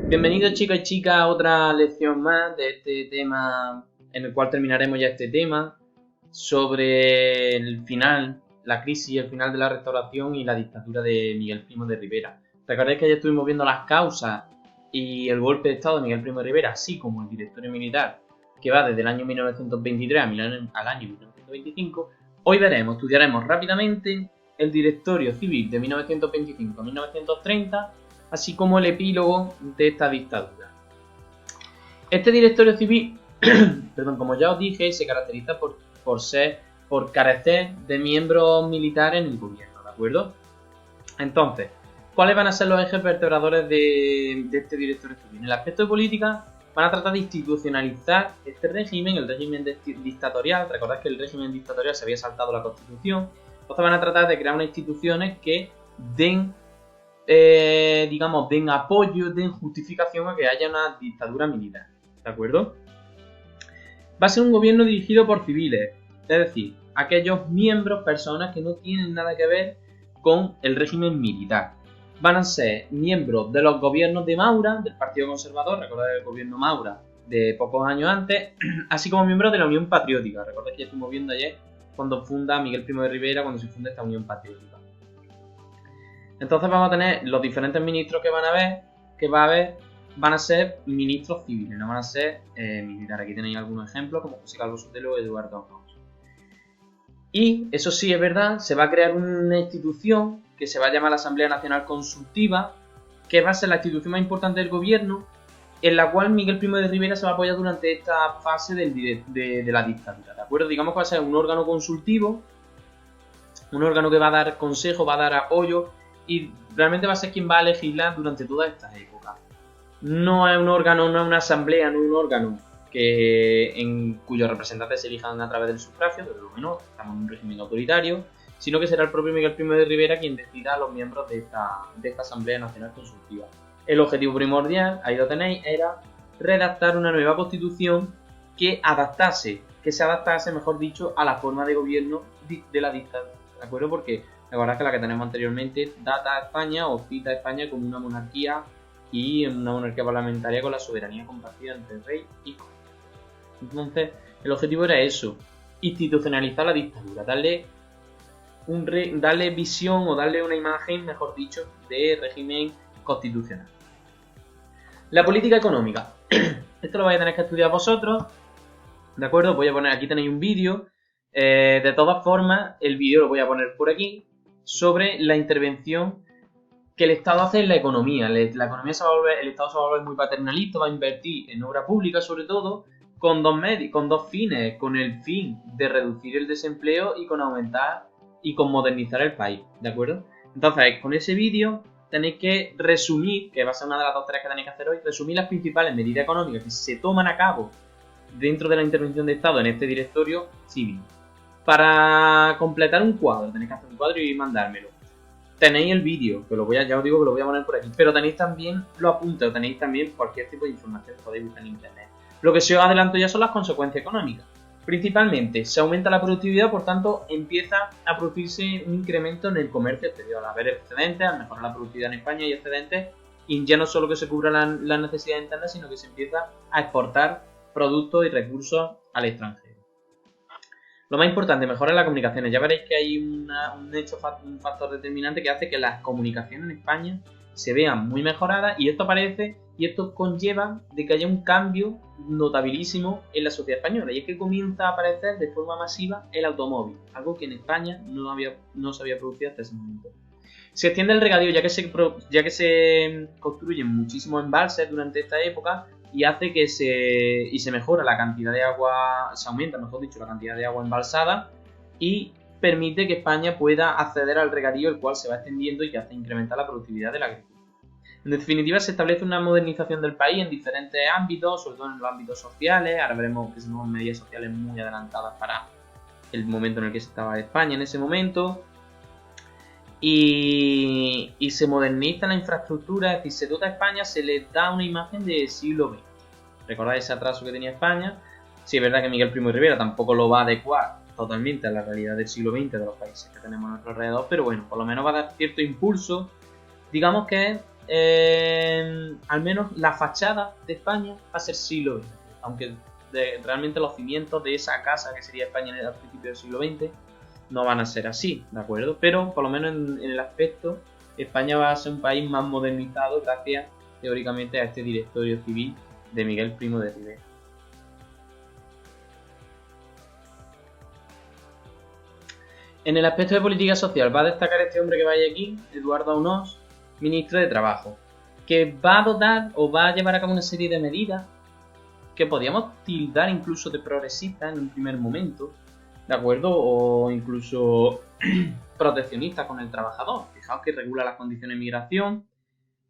Bienvenidos chicos y chicas a otra lección más de este tema en el cual terminaremos ya este tema sobre el final, la crisis y el final de la restauración y la dictadura de Miguel Primo de Rivera. Recordáis que ya estuvimos viendo las causas y el golpe de estado de Miguel Primo de Rivera, así como el directorio militar que va desde el año 1923 al año 1925. Hoy estudiaremos rápidamente el directorio civil de 1925 a 1930, así como el epílogo de esta dictadura. Este directorio civil, como ya os dije, se caracteriza por carecer de miembros militares en el gobierno, ¿de acuerdo? Entonces, ¿cuáles van a ser los ejes vertebradores de este directorio civil? En el aspecto de política, van a tratar de institucionalizar este régimen, el régimen dictatorial. Recordad que el régimen dictatorial se había saltado la Constitución. Entonces van a tratar de crear unas instituciones que den apoyo, den justificación a que haya una dictadura militar, ¿de acuerdo? Va a ser un gobierno dirigido por civiles, es decir, aquellos miembros, personas que no tienen nada que ver con el régimen militar. Van a ser miembros de los gobiernos de Maura, del Partido Conservador, recordad el gobierno Maura de pocos años antes, así como miembros de la Unión Patriótica. Recordad que ya estuvimos viendo ayer cuando funda Miguel Primo de Rivera, cuando se funda esta Unión Patriótica. Entonces vamos a tener los diferentes ministros que va a haber, van a ser ministros civiles, no van a ser militares. Aquí tenéis algunos ejemplos, como José Carlos Sotelo o Eduardo Ramos. Y eso sí es verdad, se va a crear una institución que se va a llamar la Asamblea Nacional Consultiva, que va a ser la institución más importante del gobierno, en la cual Miguel Primo de Rivera se va a apoyar durante esta fase de la dictadura, ¿de acuerdo? Digamos que va a ser un órgano consultivo, un órgano que va a dar consejo, va a dar apoyo, y realmente va a ser quien va a legislar durante toda esta época. No es un órgano, no es una asamblea, no es un órgano cuyos representantes se elijan a través del sufragio, desde lo menos estamos en un régimen autoritario, sino que será el propio Miguel Primo de Rivera quien decida a los miembros de esta Asamblea Nacional Consultiva. El objetivo primordial, ahí lo tenéis, era redactar una nueva constitución que se adaptase, mejor dicho, a la forma de gobierno de la dictadura, ¿de acuerdo? Porque recordad que la que tenemos anteriormente data a España o cita a España como una monarquía y una monarquía parlamentaria con la soberanía compartida entre rey y corte. Entonces, el objetivo era eso, institucionalizar la dictadura, darle visión o darle una imagen, mejor dicho, de régimen constitucional. La política económica. Esto lo vais a tener que estudiar vosotros, ¿de acuerdo? Voy a poner, aquí tenéis un vídeo. De todas formas, el vídeo lo voy a poner por aquí, sobre la intervención que el Estado hace en la economía. El Estado se va a volver muy paternalista, va a invertir en obra pública sobre todo, con dos fines, con el fin de reducir el desempleo y con aumentar y con modernizar el país, ¿de acuerdo? Entonces, con ese vídeo tenéis que resumir, que va a ser una de las dos tareas que tenéis que hacer hoy, resumir las principales medidas económicas que se toman a cabo dentro de la intervención de Estado en este directorio civil. Para completar un cuadro, tenéis que hacer un cuadro y mandármelo. Tenéis el vídeo, que ya os digo que lo voy a poner por aquí, pero tenéis también los apuntes, tenéis también cualquier tipo de información que podéis buscar en internet. Lo que sí os adelanto ya son las consecuencias económicas. Principalmente, se aumenta la productividad, por tanto, empieza a producirse un incremento en el comercio exterior. Al haber excedentes, al mejorar la productividad en España y excedentes, y ya no solo que se cubran las necesidades internas, sino que se empieza a exportar productos y recursos al extranjero. Lo más importante, mejorar las comunicaciones. Ya veréis que hay un factor determinante que hace que las comunicaciones en España se vean muy mejoradas, y esto conlleva de que haya un cambio notabilísimo en la sociedad española, y es que comienza a aparecer de forma masiva el automóvil, algo que en España no se había producido hasta ese momento. Se extiende el regadío, ya que se construyen muchísimos embalses durante esta época, y hace que se mejora la cantidad de agua, se aumenta, mejor dicho, la cantidad de agua embalsada, y permite que España pueda acceder al regadío, el cual se va extendiendo y que hace incrementar la productividad de la agricultura. En definitiva, se establece una modernización del país en diferentes ámbitos, sobre todo en los ámbitos sociales. Ahora veremos que son medidas sociales muy adelantadas para el momento en el que se estaba España en ese momento. Y se moderniza la infraestructura, es decir, se dota a España, se le da una imagen de siglo XX. ¿Recordáis ese atraso que tenía España? Sí, es verdad que Miguel Primo de Rivera tampoco lo va a adecuar totalmente a la realidad del siglo XX de los países que tenemos a nuestro alrededor, pero bueno, por lo menos va a dar cierto impulso. Digamos que al menos la fachada de España va a ser siglo XX, aunque realmente los cimientos de esa casa que sería España al principio del siglo XX no van a ser así, ¿de acuerdo? Pero por lo menos en el aspecto, España va a ser un país más modernizado gracias teóricamente a este directorio civil de Miguel Primo de Rivera. En el aspecto de política social va a destacar este hombre que vaya aquí, Eduardo Aunós, ministro de Trabajo, que va a dotar o va a llevar a cabo una serie de medidas que podríamos tildar incluso de progresistas en un primer momento, ¿de acuerdo? O incluso proteccionistas con el trabajador. Fijaos que regula las condiciones de migración,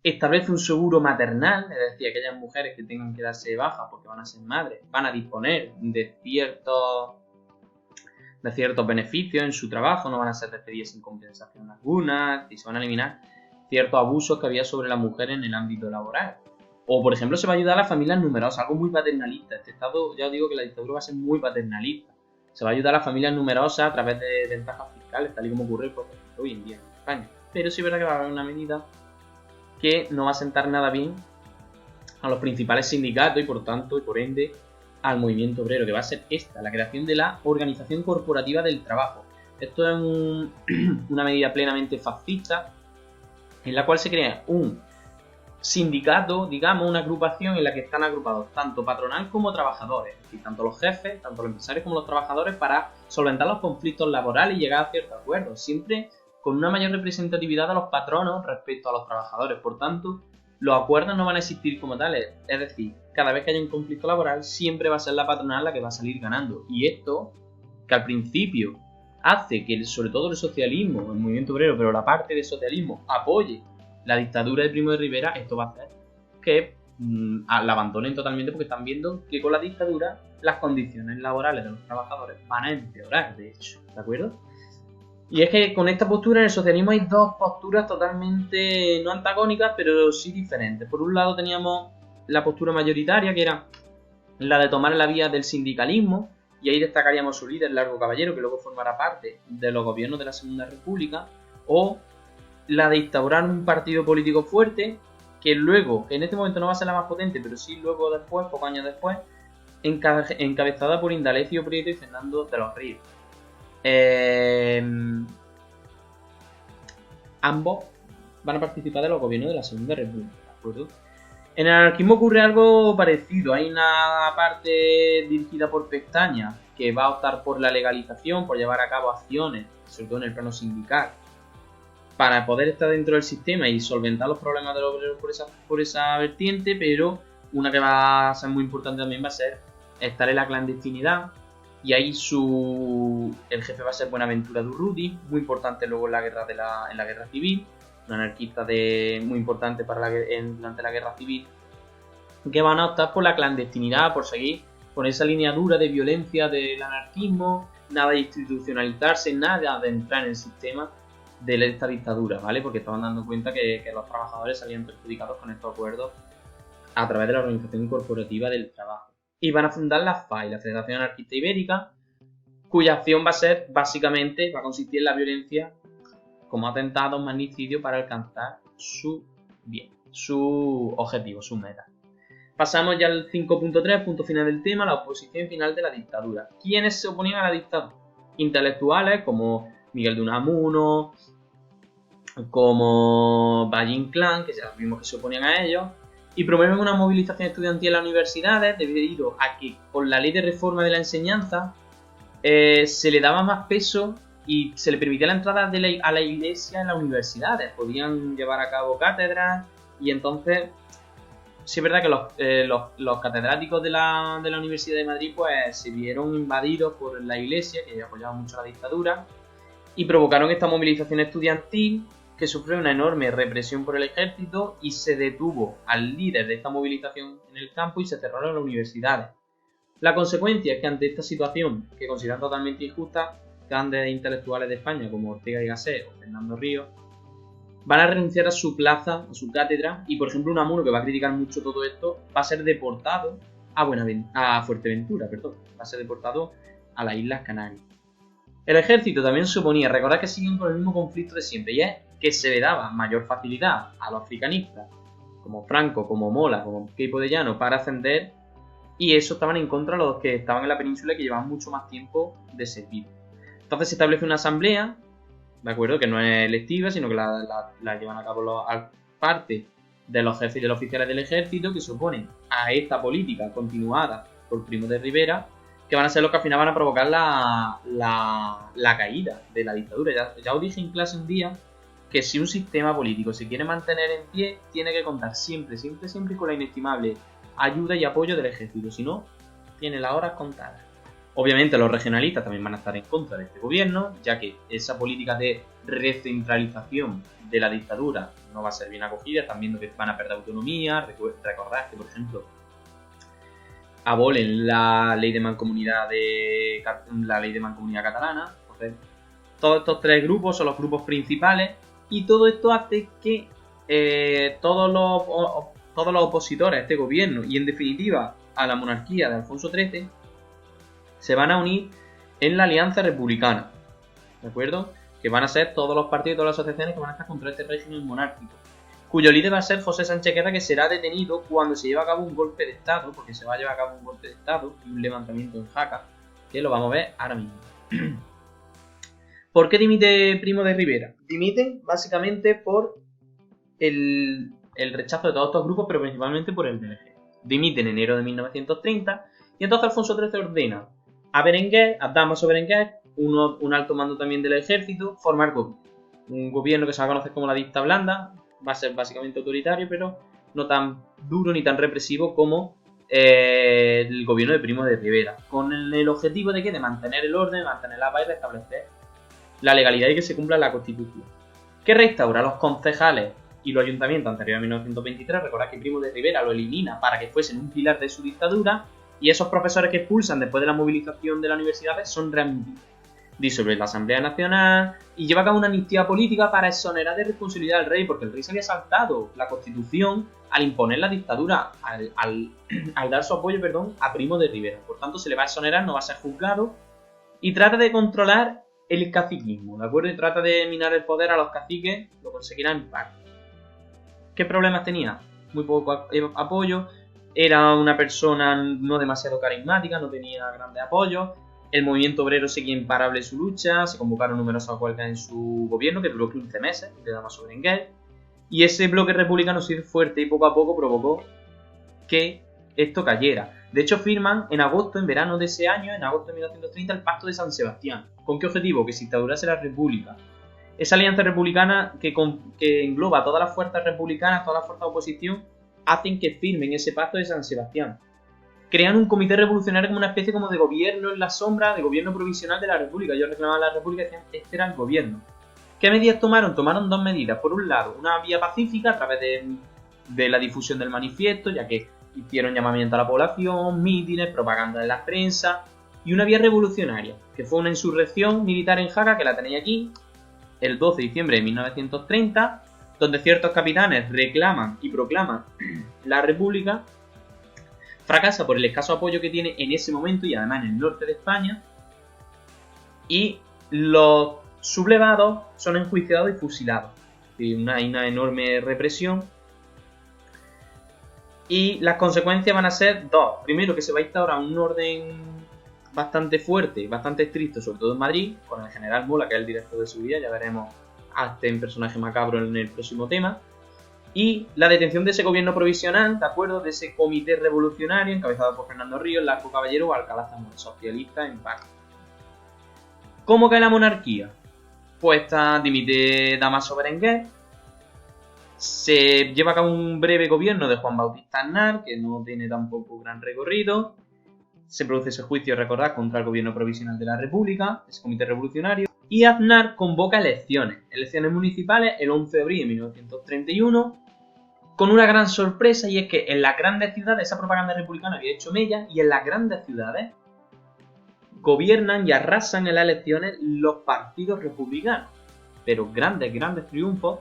establece un seguro maternal, es decir, aquellas mujeres que tengan que darse de baja porque van a ser madres, van a disponer de ciertos beneficios en su trabajo, no van a ser despedidas sin compensación alguna, y se van a eliminar ciertos abusos que había sobre la mujer en el ámbito laboral. O, por ejemplo, se va a ayudar a las familias numerosas, algo muy paternalista. Este estado, ya os digo que la dictadura va a ser muy paternalista. Se va a ayudar a las familias numerosas a través de ventajas fiscales, tal y como ocurre por ejemplo, hoy en día en España. Pero sí es verdad que va a haber una medida que no va a sentar nada bien a los principales sindicatos y por tanto, y por ende, al movimiento obrero, que va a ser esta, la creación de la Organización Corporativa del Trabajo. Esto es una medida plenamente fascista, en la cual se crea un sindicato, digamos, una agrupación en la que están agrupados tanto patronal como trabajadores, es decir, tanto los jefes, tanto los empresarios como los trabajadores, para solventar los conflictos laborales y llegar a ciertos acuerdos, siempre con una mayor representatividad de los patronos respecto a los trabajadores. Por tanto, los acuerdos no van a existir como tales, es decir, cada vez que haya un conflicto laboral siempre va a ser la patronal la que va a salir ganando. Y esto, que al principio hace que sobre todo el socialismo, el movimiento obrero, pero la parte del socialismo apoye la dictadura de Primo de Rivera, esto va a hacer que la abandonen totalmente, porque están viendo que con la dictadura las condiciones laborales de los trabajadores van a empeorar, de hecho, ¿de acuerdo? Y es que con esta postura en el socialismo hay dos posturas totalmente no antagónicas, pero sí diferentes. Por un lado teníamos la postura mayoritaria, que era la de tomar la vía del sindicalismo, y ahí destacaríamos su líder, Largo Caballero, que luego formará parte de los gobiernos de la Segunda República, o la de instaurar un partido político fuerte, que luego, en este momento no va a ser la más potente, pero sí luego después, pocos años después, encabezada por Indalecio Prieto y Fernando de los Ríos. Ambos van a participar de los gobiernos de la Segunda República, ¿de acuerdo? En el anarquismo ocurre algo parecido. Hay una parte dirigida por Pestaña que va a optar por la legalización, por llevar a cabo acciones, sobre todo en el plano sindical, para poder estar dentro del sistema y solventar los problemas de los obreros por esa vertiente, pero una que va a ser muy importante también va a ser estar en la clandestinidad, y ahí el jefe va a ser Buenaventura Durruti, muy importante luego en la guerra civil, un anarquista muy importante durante la guerra civil, que van a optar por la clandestinidad, por seguir con esa línea dura de violencia del anarquismo, nada de institucionalizarse, nada de entrar en el sistema de esta dictadura, ¿vale? Porque estaban dando cuenta que los trabajadores salían perjudicados con estos acuerdos a través de la Organización Corporativa del Trabajo. Y van a fundar la FAI, la Federación Anarquista Ibérica, cuya acción va a consistir en la violencia como atentados, magnicidio, para alcanzar su objetivo, su meta. Pasamos ya al 5.3, punto final del tema, la oposición final de la dictadura. ¿Quiénes se oponían a la dictadura? Intelectuales como Miguel de Unamuno, como Valle Inclán, que ya vimos que se oponían a ellos, y promueven una movilización estudiantil en las universidades debido a que con la ley de reforma de la enseñanza se le daba más peso y se le permitía la entrada a la iglesia en las universidades. Podían llevar a cabo cátedras, y entonces sí es verdad que los catedráticos de la Universidad de Madrid pues se vieron invadidos por la iglesia, que apoyaba mucho la dictadura, y provocaron esta movilización estudiantil que sufrió una enorme represión por el ejército, y se detuvo al líder de esta movilización en el campo y se cerraron las universidades. La consecuencia es que ante esta situación, que consideran totalmente injusta, grandes intelectuales de España como Ortega y Gasset o Fernando Ríos van a renunciar a su plaza, a su cátedra, y por ejemplo Unamuno, que va a criticar mucho todo esto, va a ser deportado a Fuerteventura, va a ser deportado a las Islas Canarias. El ejército también se oponía, recordad que siguen con el mismo conflicto de siempre, y es que se le daba mayor facilidad a los africanistas, como Franco, como Mola, como Queipo de Llano, para ascender, y eso estaban en contra de los que estaban en la península y que llevaban mucho más tiempo de servir. Entonces se establece una asamblea, ¿de acuerdo? Que no es electiva, sino que la llevan a cabo parte de los jefes y de los oficiales del ejército, que se oponen a esta política continuada por Primo de Rivera, que van a ser los que al final van a provocar la caída de la dictadura. Ya os dije en clase un día que si un sistema político se quiere mantener en pie, tiene que contar siempre con la inestimable ayuda y apoyo del ejército, si no, tiene las horas contadas. Obviamente los regionalistas también van a estar en contra de este gobierno, ya que esa política de recentralización de la dictadura no va a ser bien acogida, están viendo que van a perder autonomía. Recordad que, por ejemplo, abolen la ley de mancomunidad catalana. Entonces, todos estos tres grupos son los grupos principales, y todo esto hace que todos los opositores a este gobierno y en definitiva a la monarquía de Alfonso XIII se van a unir en la Alianza Republicana, ¿de acuerdo? Que van a ser todos los partidos y todas las asociaciones que van a estar contra este régimen monárquico, cuyo líder va a ser José Sánchez Queda, que será detenido cuando se lleve a cabo un golpe de Estado, porque se va a llevar a cabo un golpe de Estado y un levantamiento en Jaca, que lo vamos a ver ahora mismo. ¿Por qué dimite Primo de Rivera? Dimiten básicamente por el rechazo de todos estos grupos, pero principalmente por el del ejército. Dimite en enero de 1930 y entonces Alfonso XIII ordena a Dámaso Berenguer, un alto mando también del ejército, formar un gobierno que se va a conocer como la dicta blanda. Va a ser básicamente autoritario, pero no tan duro ni tan represivo como el gobierno de Primo de Rivera, con el objetivo de mantener el orden, mantener la paz y restablecer la legalidad y que se cumpla la Constitución. Que restaura los concejales y los ayuntamientos anteriores a 1923. Recordad que Primo de Rivera lo elimina para que fuesen un pilar de su dictadura, y esos profesores que expulsan después de la movilización de las universidades son readmitidos. Disuelve la Asamblea Nacional y lleva a cabo una amnistía política para exonerar de responsabilidad al rey, porque el rey se había saltado la Constitución al imponer la dictadura, al dar su apoyo, a Primo de Rivera. Por tanto, se le va a exonerar, no va a ser juzgado, y trata de controlar el caciquismo, ¿de acuerdo? Y trata de minar el poder a los caciques, lo conseguirá en parte. ¿Qué problemas tenía? Muy poco apoyo, era una persona no demasiado carismática, no tenía grandes apoyos. El movimiento obrero seguía imparable en su lucha, se convocaron numerosas huelgas en su gobierno, que duró 15 meses, de Dámaso Berenguer, y ese bloque republicano se hizo fuerte y poco a poco provocó que esto cayera. De hecho, firman en verano de ese año, en agosto de 1930, el Pacto de San Sebastián. ¿Con qué objetivo? Que se instaurase la República. Esa alianza republicana que engloba a todas las fuerzas republicanas, todas las fuerzas de oposición, hacen que firmen ese Pacto de San Sebastián. Crean un comité revolucionario como una especie como de gobierno en la sombra, de gobierno provisional de la República. Ellos reclamaban la República y decían que este era el gobierno. ¿Qué medidas tomaron? Tomaron dos medidas. Por un lado, una vía pacífica a través de la difusión del manifiesto, ya que hicieron llamamiento a la población, mítines, propaganda de la prensa, y una vía revolucionaria, que fue una insurrección militar en Jaca, que la tenéis aquí, el 12 de diciembre de 1930, donde ciertos capitanes reclaman y proclaman la República. Fracasa por el escaso apoyo que tiene en ese momento y además en el norte de España, y los sublevados son enjuiciados y fusilados. Hay una enorme represión, y las consecuencias van a ser dos. Primero, que se va a instaurar un orden bastante fuerte, bastante estricto, sobre todo en Madrid, con el general Mola, que es el director de seguridad. Ya veremos a este personaje macabro en el próximo tema. Y la detención de ese gobierno provisional, ¿de acuerdo? De ese comité revolucionario encabezado por Fernando Ríos, Largo Caballero o Alcalá Zamora, socialista en parte. ¿Cómo cae la monarquía? Pues dimite Dámaso Berenguer. Se lleva a cabo un breve gobierno de Juan Bautista Aznar, que no tiene tampoco gran recorrido. Se produce ese juicio, recordad, contra el gobierno provisional de la República, ese comité revolucionario. Y Aznar convoca elecciones municipales el 11 de abril de 1931, con una gran sorpresa, y es que en las grandes ciudades esa propaganda republicana había hecho mella, y en las grandes ciudades gobiernan y arrasan en las elecciones los partidos republicanos. Pero grandes triunfos.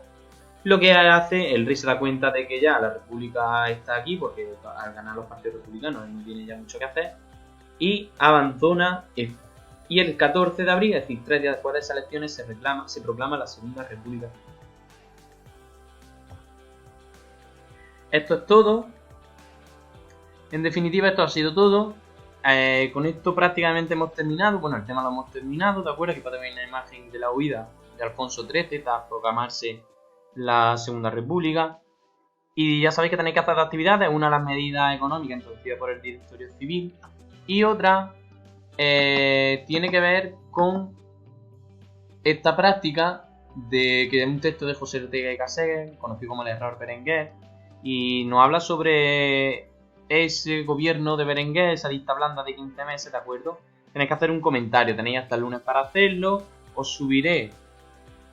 Lo que hace, el rey se da cuenta de que ya la república está aquí, porque al ganar los partidos republicanos no tiene ya mucho que hacer, y abandona esto. Y el 14 de abril, es decir, 3 días después de esas elecciones, se proclama la Segunda República. esto es todo. En definitiva, esto ha sido todo. Con esto prácticamente hemos terminado. Bueno, el tema lo hemos terminado, ¿de acuerdo? Aquí podéis ver una imagen de la huida de Alfonso XIII tras proclamarse la Segunda República. Y ya sabéis que tenéis que hacer 2 actividades. Una, las medidas económicas introducidas por el Directorio Civil. Y otra tiene que ver con esta práctica de que es un texto de José Ortega y Gasset, conocido como el error Berenguer, y nos habla sobre ese gobierno de Berenguer, esa lista blanda de 15 meses, ¿de acuerdo? Tenéis que hacer un comentario, tenéis hasta el lunes para hacerlo. Os subiré,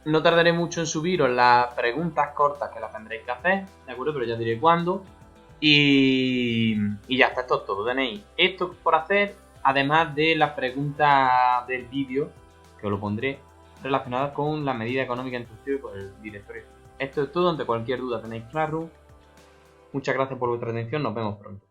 no tardaré mucho en subiros las preguntas cortas que las tendréis que hacer, ¿de acuerdo? Pero ya diré cuándo. Y ya está, esto es todo. Tenéis esto por hacer, además de las preguntas del vídeo, que os lo pondré, relacionadas con la medida económica introducida por el directorio. Esto es todo. Ante cualquier duda tenéis Classroom. Muchas gracias por vuestra atención. Nos vemos pronto.